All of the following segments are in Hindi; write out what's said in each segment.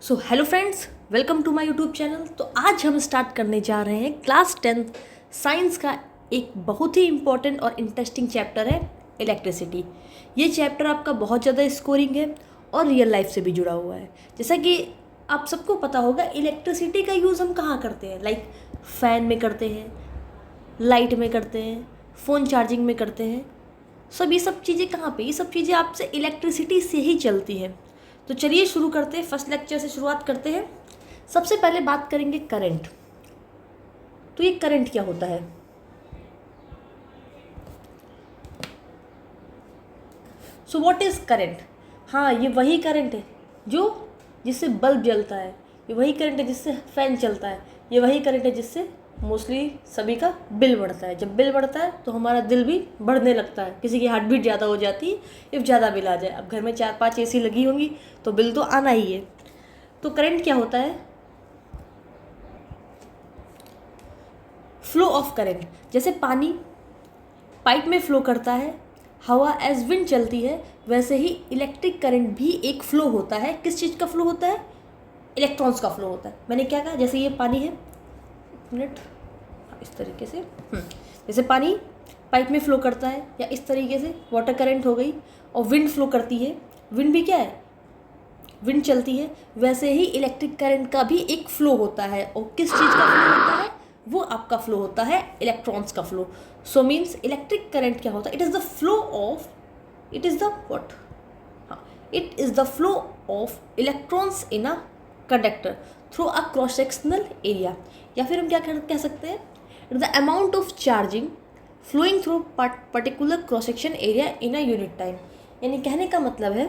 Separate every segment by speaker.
Speaker 1: So hello friends, welcome to my YouTube channel. तो आज हम स्टार्ट करने जा रहे हैं क्लास 10th साइंस का एक बहुत ही इम्पॉर्टेंट और इंटरेस्टिंग चैप्टर है इलेक्ट्रिसिटी। ये चैप्टर आपका बहुत ज़्यादा स्कोरिंग है और रियल लाइफ से भी जुड़ा हुआ है। जैसा कि आप सबको पता होगा, इलेक्ट्रिसिटी का यूज़ हम कहाँ करते हैं, लाइक फ़ैन में करते हैं, लाइट में करते हैं, फ़ोन चार्जिंग में करते हैं। सब ये सब चीज़ें कहाँ पे, ये सब चीज़ें आपसे इलेक्ट्रिसिटी से ही चलती हैं। तो चलिए शुरू करते हैं, फर्स्ट लेक्चर से शुरुआत करते हैं। सबसे पहले बात करेंगे करंट। तो ये करंट क्या होता है? So what is current? हाँ, ये वही करंट है जो जिससे बल्ब जलता है, ये वही करंट है जिससे फैन चलता है, ये वही करंट है जिससे मोस्टली सभी का बिल बढ़ता है। जब बिल बढ़ता है तो हमारा दिल भी बढ़ने लगता है, किसी की हार्ट बीट ज़्यादा हो जाती है इफ़ ज़्यादा बिल आ जाए। अब घर में 4-5 एसी लगी होंगी तो बिल तो आना ही है। तो करंट क्या होता है? Flow of current. जैसे पानी पाइप में फ्लो करता है, हवा एज विंड चलती है, वैसे ही इलेक्ट्रिक करंट भी एक फ्लो होता है। किस चीज़ का फ्लो होता है? इलेक्ट्रॉन्स का फ्लो होता है। मैंने क्या कहा? जैसे ये पानी है, मिनट, इस तरीके से जैसे पानी पाइप में फ्लो करता है, या इस तरीके से वाटर करंट हो गई, और विंड फ्लो करती है, विंड भी क्या है, विंड चलती है, वैसे ही इलेक्ट्रिक करंट का भी एक फ्लो होता है। और किस चीज़ का फ्लो होता है? वो आपका फ्लो होता है इलेक्ट्रॉन्स का flow. So means electric current क्या होता है? It is the flow of, it is the what, हाँ, it is the flow of electrons in a conductor through a cross sectional area. या फिर हम क्या कह सकते हैं, the amount of charging flowing through particular cross section area in a unit time. यानी कहने का मतलब है,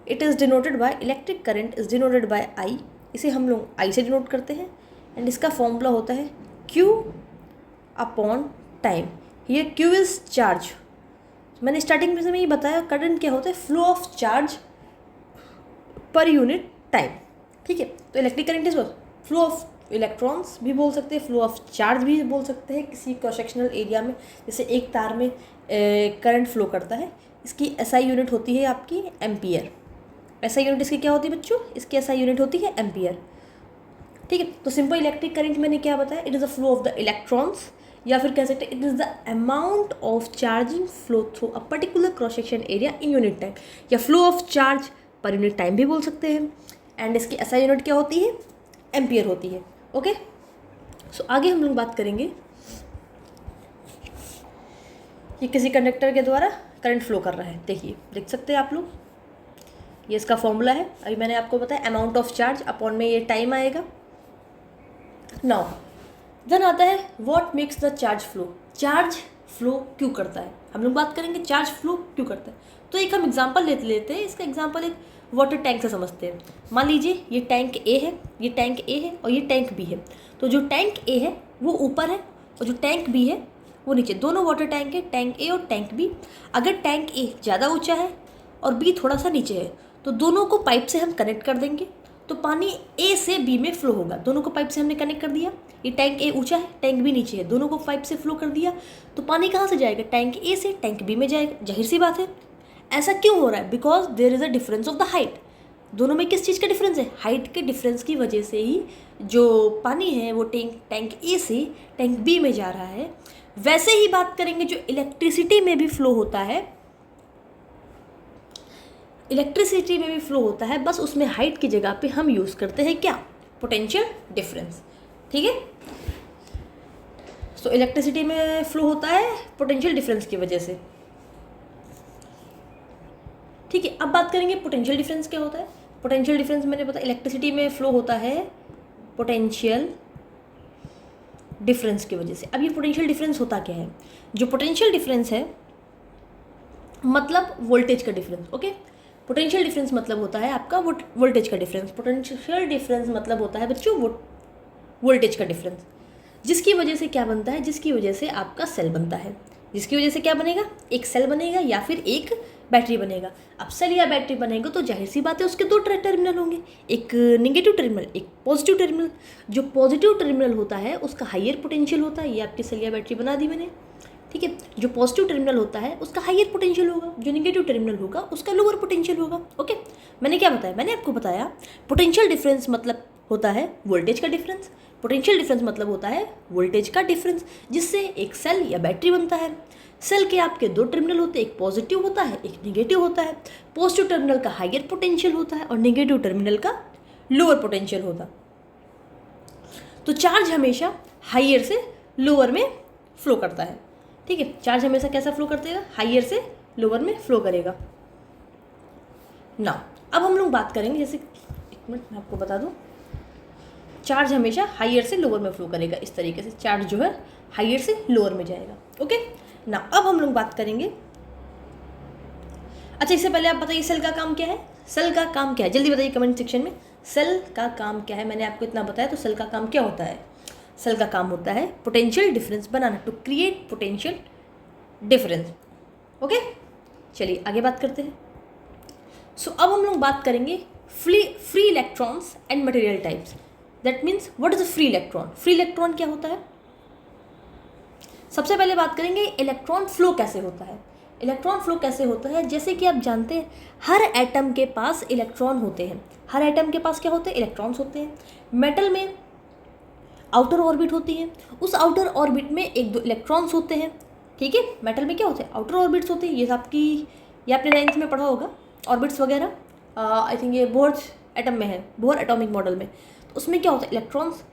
Speaker 1: it is denoted by, electric current is denoted by आई। इसे हम लोग आई से डिनोट करते हैं, एंड इसका फॉर्मूला होता है क्यू अपॉन टाइम। ये क्यू इज़ चार्ज। मैंने स्टार्टिंग में से ये बताया, करंट क्या होता है? Flow of charge per unit time. ठीक है, तो electric current is flow of electrons भी बोल सकते हैं, फ्लो ऑफ चार्ज भी बोल सकते हैं किसी क्रॉस सेक्शनल एरिया में। जैसे एक तार में करंट फ्लो करता है, इसकी एसआई यूनिट होती है आपकी एम्पियर। एसआई यूनिट इसकी क्या होती है बच्चों? इसकी एसआई यूनिट होती है एम्पियर। ठीक है, तो सिंपल इलेक्ट्रिक करंट मैंने क्या बताया? It is the flow of the electrons, या फिर कह सकते हैं it is the amount of charging flow through a particular cross section area in unit time, या flow of charge per unit time भी बोल सकते हैं। एंड इसकी एसआई यूनिट क्या होती है? एम्पियर होती है। ओके, सो आगे हम लोग बात करेंगे कि किसी कंडक्टर के द्वारा करंट फ्लो कर रहा है। देखिए, देख सकते हैं आप लोग, ये इसका फॉर्मूला है। अभी मैंने आपको बताया अमाउंट ऑफ चार्ज अपॉन में ये टाइम आएगा। नाउ देन आता है what makes the charge flow. Charge flow क्यों करता है? हम लोग बात करेंगे चार्ज फ्लो क्यों करता है। तो एक हम एग्जांपल लेते हैं। इसका एग्जांपल एक वाटर टैंक से समझते हैं। मान लीजिए ये टैंक ए है, ये टैंक ए है, और ये टैंक बी है। तो जो टैंक ए है वो ऊपर है, और जो टैंक बी है वो नीचे। दोनों वाटर टैंक है, टैंक ए और टैंक बी। अगर टैंक ए ज़्यादा ऊंचा है और बी थोड़ा सा नीचे है, तो दोनों को पाइप से हम कनेक्ट कर देंगे, तो पानी ए से बी में फ्लो होगा। दोनों को पाइप से हमने कनेक्ट कर दिया। ये टैंक ए ऊंचा है, टैंक बी नीचे है, दोनों को पाइप से फ्लो कर दिया, तो पानी कहाँ से जाएगा? टैंक ए से टैंक बी में जाएगा। जाहिर सी बात है। ऐसा क्यों हो रहा है? Because there is a difference of the height. दोनों में किस चीज़ का डिफरेंस है? हाइट के डिफरेंस की वजह से ही जो पानी है वो टैंक ए से टैंक बी में जा रहा है। वैसे ही बात करेंगे जो इलेक्ट्रिसिटी में भी फ्लो होता है, इलेक्ट्रिसिटी में भी फ्लो होता है, बस उसमें हाइट की जगह पे हम यूज़ करते हैं क्या? Potential difference. ठीक है, तो इलेक्ट्रिसिटी में फ्लो होता है पोटेंशियल डिफरेंस की वजह से। ठीक है, अब बात करेंगे पोटेंशियल डिफरेंस क्या होता है। पोटेंशियल डिफरेंस मैंने बताया इलेक्ट्रिसिटी में फ्लो होता है पोटेंशियल डिफरेंस की वजह से। अब ये पोटेंशियल डिफरेंस होता क्या है? जो पोटेंशियल डिफरेंस है मतलब वोल्टेज का डिफरेंस। ओके, पोटेंशियल डिफरेंस मतलब होता है आपका वोल्टेज का डिफरेंस। पोटेंशियल डिफरेंस मतलब होता है बच्चों वोल्टेज का डिफरेंस, जिसकी वजह से क्या बनता है? जिसकी वजह से आपका सेल बनता है। जिसकी वजह से क्या बनेगा? एक सेल बनेगा या फिर एक बैटरी बनेगा। अब सेल या बैटरी बनेगा तो जाहिर सी बात है उसके दो टर्मिनल होंगे, एक नेगेटिव टर्मिनल, एक पॉजिटिव टर्मिनल। जो पॉजिटिव टर्मिनल होता है उसका हाइयर पोटेंशियल होता है। ये आपकी सेल या बैटरी बना दी मैंने। ठीक है। जो पॉजिटिव टर्मिनल होता है उसका हायर पोटेंशियल होगा, जो नेगेटिव टर्मिनल होगा उसका लोअर पोटेंशियल होगा। ओके, मैंने क्या बताया, मैंने आपको बताया पोटेंशियल डिफरेंस मतलब होता है वोल्टेज का डिफरेंस। पोटेंशियल डिफरेंस मतलब होता है वोल्टेज का डिफरेंस, जिससे एक सेल या बैटरी बनता है। सेल के आपके दो टर्मिनल होते हैं, एक पॉजिटिव होता है एक नेगेटिव होता है। पॉजिटिव टर्मिनल का हायर पोटेंशियल होता है और नेगेटिव टर्मिनल का लोअर पोटेंशियल होता है। तो चार्ज हमेशा हायर से लोअर में फ्लो करता है, ठीक है। चार्ज हमेशा कैसा फ्लो करतेगा, हायर से लोअर में फ्लो करेगा ना। अब हम लोग बात करेंगे, जैसे एक मिनट मैं आपको बता दूं, चार्ज हमेशा हायर से लोअर में फ्लो करेगा। इस तरीके से चार्ज जो है हायर से लोअर में जाएगा। ओके ना, अब हम लोग बात करेंगे, अच्छा इससे पहले आप बताइए सेल का काम क्या है। सेल का काम क्या है, जल्दी बताइए कमेंट सेक्शन में, सेल का काम क्या है। मैंने आपको इतना बताया, तो सेल का काम क्या होता है। सेल का काम होता है पोटेंशियल डिफरेंस बनाना, to create potential difference. Okay, चलिए आगे बात करते हैं। सो अब हम लोग बात करेंगे free electrons and material types. That means what is a free electron. Free electron क्या होता है, सबसे पहले बात करेंगे इलेक्ट्रॉन फ्लो कैसे होता है। इलेक्ट्रॉन फ्लो कैसे होता है, जैसे कि आप जानते हैं हर एटम के पास इलेक्ट्रॉन होते हैं। हर एटम के पास क्या होते हैं, इलेक्ट्रॉन्स होते हैं। मेटल में आउटर ऑर्बिट होती है, उस आउटर ऑर्बिट में एक दो इलेक्ट्रॉन्स होते हैं, ठीक है। मेटल में क्या होते हैं, आउटर ऑर्बिट्स होते हैं। ये आपने 9th में पढ़ा होगा ऑर्बिट्स वगैरह। आई थिंक ये बोहर एटम में है, बोहर एटॉमिक मॉडल में। तो उसमें क्या होता है, इलेक्ट्रॉन्स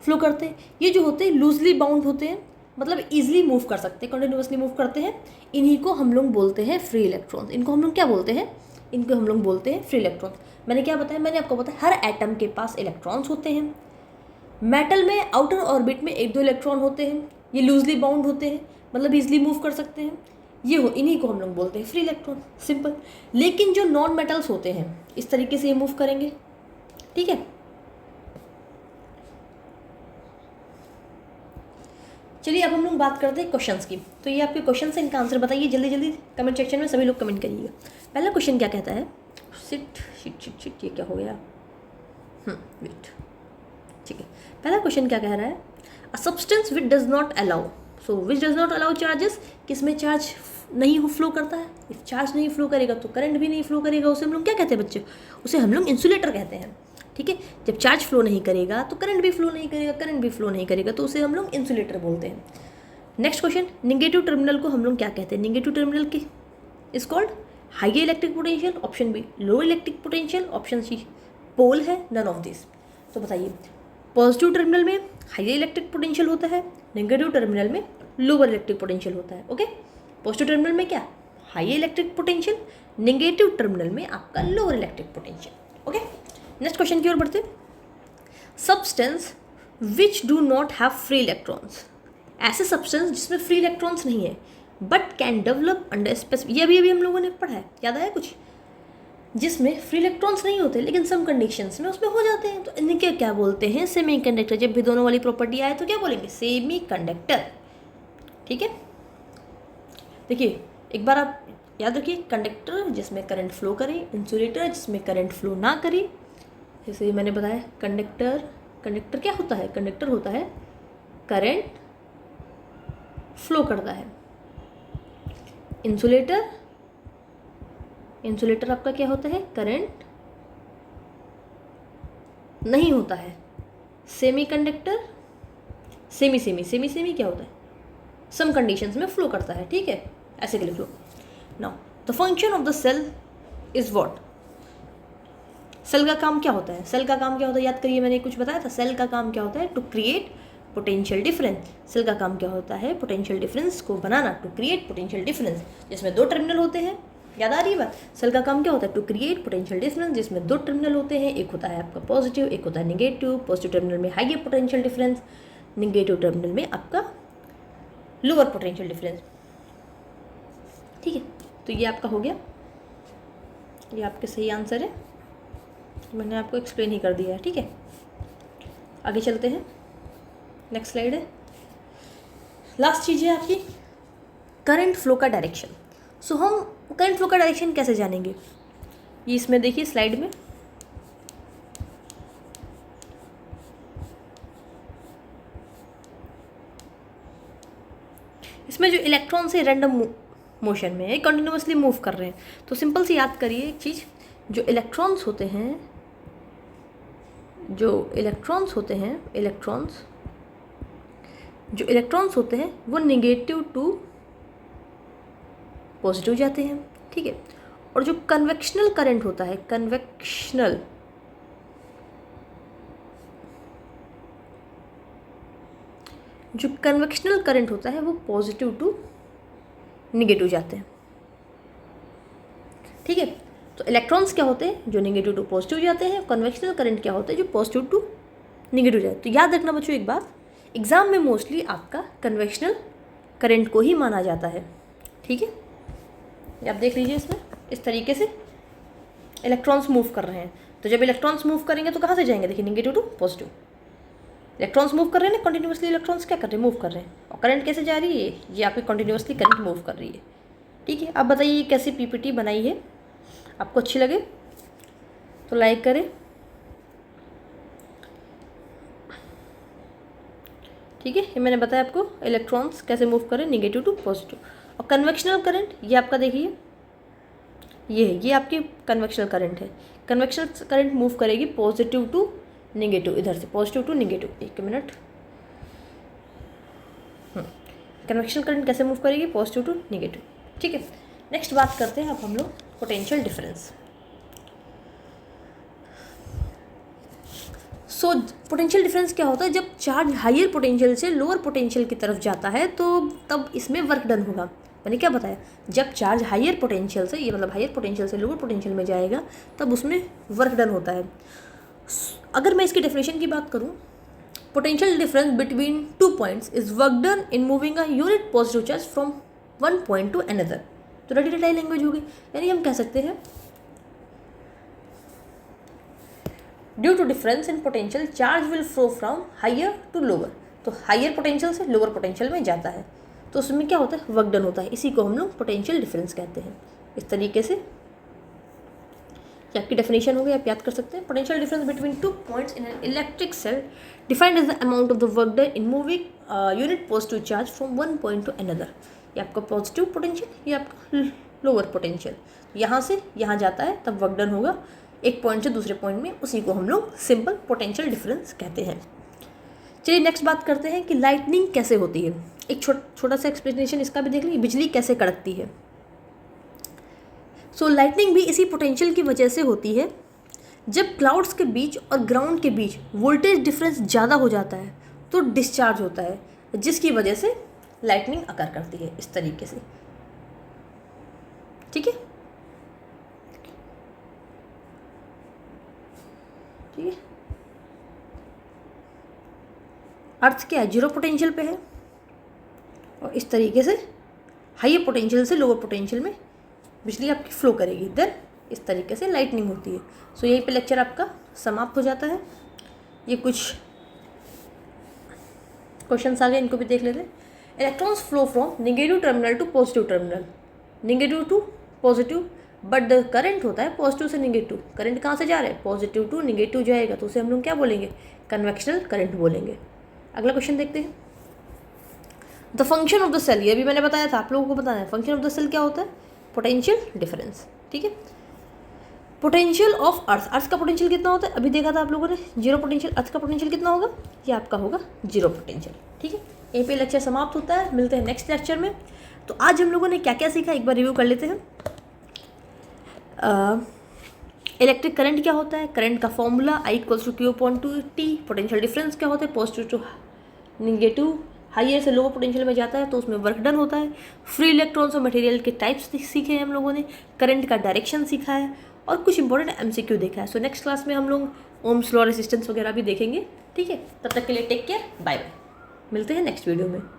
Speaker 1: फ्लो करते हैं। ये जो होते हैं लूजली बाउंड होते हैं, मतलब ईजिली मूव कर सकते हैं, कंटिन्यूसली मूव करते हैं। इन्हीं को हम लोग बोलते हैं फ्री इलेक्ट्रॉन्स। इनको हम लोग क्या बोलते हैं, इनको हम लोग बोलते हैं फ्री इलेक्ट्रॉन्स। मैंने क्या बताया, मैंने आपको बताया हर एटम के पास इलेक्ट्रॉन्स होते हैं। मेटल में आउटर ऑर्बिट में एक दो इलेक्ट्रॉन होते हैं, ये लूजली बाउंड होते हैं, मतलब ईजिली मूव कर सकते हैं। इन्हीं को हम लोग बोलते हैं फ्री इलेक्ट्रॉन, सिंपल। लेकिन जो नॉन मेटल्स होते हैं इस तरीके से ये मूव करेंगे, ठीक है। चलिए अब हम लोग बात करते हैं क्वेश्चंस की। तो ये आपके क्वेश्चन है, इनका आंसर बताइए जल्दी जल्दी कमेंट सेक्शन में, सभी लोग कमेंट करिएगा। पहला क्वेश्चन क्या कहता है, शिट ये क्या हो गया, वेट, ठीक है। पहला क्वेश्चन क्या कह रहा है, a substance which does not allow, so which does not allow charges, किसमें चार्ज नहीं फ्लो करता है। इफ चार्ज नहीं फ्लो करेगा तो करंट भी नहीं फ्लो करेगा, उसे हम लोग क्या कहते हैं बच्चे, उसे हम लोग इंसुलेटर कहते हैं, ठीक है। जब चार्ज फ्लो नहीं करेगा तो करंट भी फ्लो नहीं करेगा, करंट भी फ्लो नहीं करेगा, तो उसे हम लोग इंसुलेटर बोलते हैं। नेक्स्ट क्वेश्चन, निगेटिव टर्मिनल को हम लोग क्या कहते हैं, निगेटिव टर्मिनल की is called high electric potential, option B low electric potential, option C pole है, नन ऑफ दिस। तो बताइए, पॉजिटिव टर्मिनल में हाई इलेक्ट्रिक पोटेंशियल होता है, नेगेटिव टर्मिनल में लोअर इलेक्ट्रिक पोटेंशियल होता है। ओके, पॉजिटिव टर्मिनल में क्या, high electric potential, negative terminal में आपका lower electric potential. Okay, next question की ओर बढ़ते, substance which do not have free electrons, ऐसे सब्सटेंस जिसमें फ्री इलेक्ट्रॉन्स नहीं है but can develop under specific, ये अभी हम लोगों ने पढ़ा है, याद आया कुछ, जिसमें फ्री इलेक्ट्रॉन्स नहीं होते लेकिन सम कंडीशंस में उसमें हो जाते हैं, तो इनके क्या बोलते हैं, सेमी कंडक्टर। जब भी दोनों वाली प्रॉपर्टी आए तो क्या बोलेंगे, सेमी कंडक्टर, ठीक है। देखिए एक बार आप याद रखिए, कंडक्टर जिसमें करंट फ्लो करे, इंसुलेटर जिसमें करंट फ्लो ना करे। जैसे मैंने बताया कंडक्टर क्या होता है, कंडक्टर होता है करंट फ्लो करता है। इंसुलेटर आपका क्या होता है, करंट नहीं होता है। सेमी कंडक्टर सेमी क्या होता है, सम कंडीशंस में फ्लो करता है, ठीक है, ऐसे के लिए flow. Now the function of the cell is what, cell का काम क्या होता है, सेल का काम क्या होता है, याद करिए मैंने कुछ बताया था, सेल का काम क्या होता है, to create potential difference. Cell का काम क्या होता है, पोटेंशियल डिफरेंस को बनाना, टू क्रिएट पोटेंशियल डिफरेंस, जिसमें दो टर्मिनल होते हैं, याद आ रही है बात। सेल का काम क्या होता है, टू क्रिएट पोटेंशियल डिफरेंस, जिसमें दो टर्मिनल होते हैं, एक होता है आपका पॉजिटिव, एक होता है निगेटिव। पॉजिटिव टर्मिनल में high potential difference, negative terminal में आपका लोअर पोटेंशियल डिफरेंस, ठीक है। तो ये आपका हो गया, ये आपके सही आंसर है, मैंने आपको एक्सप्लेन ही कर दिया है, ठीक है। आगे चलते हैं, नेक्स्ट स्लाइड है। लास्ट चीज़ है आपकी करंट फ्लो का डायरेक्शन। सो हम करंट फ्लो का डायरेक्शन कैसे जानेंगे, ये इसमें देखिए स्लाइड में, इसमें इसमें जो इलेक्ट्रॉन्स है रैंडम मोशन में है, कंटिन्यूसली मूव कर रहे हैं। तो सिंपल सी याद करिए एक चीज़, जो इलेक्ट्रॉन्स होते हैं वो निगेटिव टू पॉजिटिव जाते हैं, ठीक है। और जो कन्वेक्शनल करंट होता है, कन्वेक्शनल करंट होता है वो पॉजिटिव टू निगेटिव जाते हैं, ठीक है। तो इलेक्ट्रॉन्स क्या होते हैं, जो निगेटिव टू पॉजिटिव जाते हैं। कन्वेक्शनल करंट क्या होता है, जो पॉजिटिव टू निगेटिव जाते हैं। तो याद रखना बच्चों एक बात, एग्जाम में मोस्टली आपका कन्वेक्शनल करंट को ही माना जाता है, ठीक है। आप देख लीजिए इसमें इस तरीके से इलेक्ट्रॉन्स मूव कर रहे हैं। तो जब इलेक्ट्रॉन्स मूव करेंगे तो कहाँ से जाएंगे, देखिए negative to positive. Electrons move कर रहे हैं ना, कंटिन्यूसली इलेक्ट्रॉन्स क्या कर रहे हैं, मूव कर रहे हैं। और करंट कैसे जा रही है, ये आपकी कंटिन्यूसली करंट मूव कर रही है, ठीक है। अब बताइए कैसी पीपीटी बनाई है, आपको अच्छी लगे तो लाइक करें, ठीक है। ये मैंने बताया आपको इलेक्ट्रॉन्स कैसे मूव करें, निगेटिव टू पॉजिटिव। और कन्वेक्शनल करंट ये आपका देखिए, ये आपकी कन्वेक्शनल करंट है। कन्वेक्शनल करंट मूव करेगी पॉजिटिव टू निगेटिव, इधर से पॉजिटिव टू निगेटिव। एक मिनट, कन्वेक्शनल करंट कैसे मूव करेगी, पॉजिटिव टू निगेटिव, ठीक है। नेक्स्ट बात करते हैं अब हम लोग potential difference. So potential difference क्या होता है, जब चार्ज हायर पोटेंशियल से लोअर पोटेंशियल की तरफ जाता है तो तब इसमें वर्क डन होगा। मैंने क्या बताया, जब चार्ज हायर पोटेंशियल से, ये मतलब हायर पोटेंशियल से लोअर पोटेंशियल में जाएगा तब उसमें वर्क डन होता है। अगर मैं इसकी डेफिनेशन की बात करूँ, potential difference between two points is work done in moving a unit positive charge from one point to another. तो रेडी रिटाई लैंग्वेज होगी, यानी हम कह सकते हैं due to difference in potential charge will flow from higher to lower. तो हायर पोटेंशियल से लोअर पोटेंशियल में जाता है तो उसमें क्या होता है, वर्क डन होता है। इसी को हम लोग पोटेंशियल डिफरेंस कहते हैं। इस तरीके से ये आपकी डेफिनेशन हो गई, आप याद कर सकते हैं। Potential difference between two points in an electric cell defined as the amount of the work done in moving unit positive charge from one point to another. ये आपका पॉजिटिव पोटेंशियल, ये आपका लोअर पोटेंशियल। यहाँ से यहाँ जाता है तब वर्क डन होगा एक पॉइंट से दूसरे पॉइंट में, उसी को हम लोग सिंपल पोटेंशियल डिफरेंस कहते हैं। चलिए नेक्स्ट बात करते हैं कि लाइटनिंग कैसे होती है। एक छोटा सा एक्सप्लेनेशन इसका भी देख लीजिए, बिजली कैसे कड़कती है। सो लाइटनिंग भी इसी पोटेंशियल की वजह से होती है। जब क्लाउड्स के बीच और ग्राउंड के बीच वोल्टेज डिफरेंस ज़्यादा हो जाता है तो डिस्चार्ज होता है, जिसकी वजह से लाइटनिंग अकर करती है इस तरीके से, ठीक है। ठीक है, अर्थ क्या है, जीरो पोटेंशियल पे है और इस तरीके से हाई पोटेंशियल से लोअर पोटेंशियल में बिजली आपकी फ्लो करेगी, देन इस तरीके से लाइटनिंग होती है। सो यहीं पे लेक्चर आपका समाप्त हो जाता है। ये कुछ क्वेश्चंस आ गए, इनको भी देख लेते हैं। Electrons flow from negative terminal to positive terminal, negative to positive, but the current होता है पॉजिटिव से नेगेटिव। करंट कहाँ से जा रहा है, पॉजिटिव टू नेगेटिव जाएगा, तो उसे हम लोग क्या बोलेंगे, कन्वेक्शनल करंट बोलेंगे। अगला क्वेश्चन देखते हैं। The function of the cell, ये भी मैंने बताया था, आप लोगों को बताना है फंक्शन ऑफ द सेल क्या होता है, पोटेंशियल डिफरेंस, ठीक है। पोटेंशियल ऑफ अर्थ, अर्थ का पोटेंशियल कितना होता है, अभी देखा था आप लोगों ने, जीरो पोटेंशियल। अर्थ का पोटेंशियल कितना होगा, ये आपका होगा जीरो पोटेंशियल, ठीक है। यहीं पे लेक्चर समाप्त होता है, मिलते हैं नेक्स्ट लेक्चर में। तो आज हम लोगों ने क्या क्या सीखा एक बार रिव्यू कर लेते हैं। इलेक्ट्रिक करंट क्या होता है, करंट का फॉर्मूला I=Q/2T। पोटेंशियल डिफरेंस क्या होता है, पॉजिटिव टू निगेटिव, हाइयर से लोअर पोटेंशियल में जाता है तो उसमें वर्क डन होता है। फ्री इलेक्ट्रॉन्स और मटेरियल के टाइप्स सीखे हैं हम लोगों ने, करंट का डायरेक्शन सीखा है और कुछ इंपॉर्टेंट MCQ देखा है। सो नेक्स्ट क्लास में हम लोग ओम्स लॉ, रेजिस्टेंस वगैरह भी देखेंगे, ठीक है। तब तक के लिए टेक केयर, बाय बाय, मिलते हैं नेक्स्ट वीडियो में।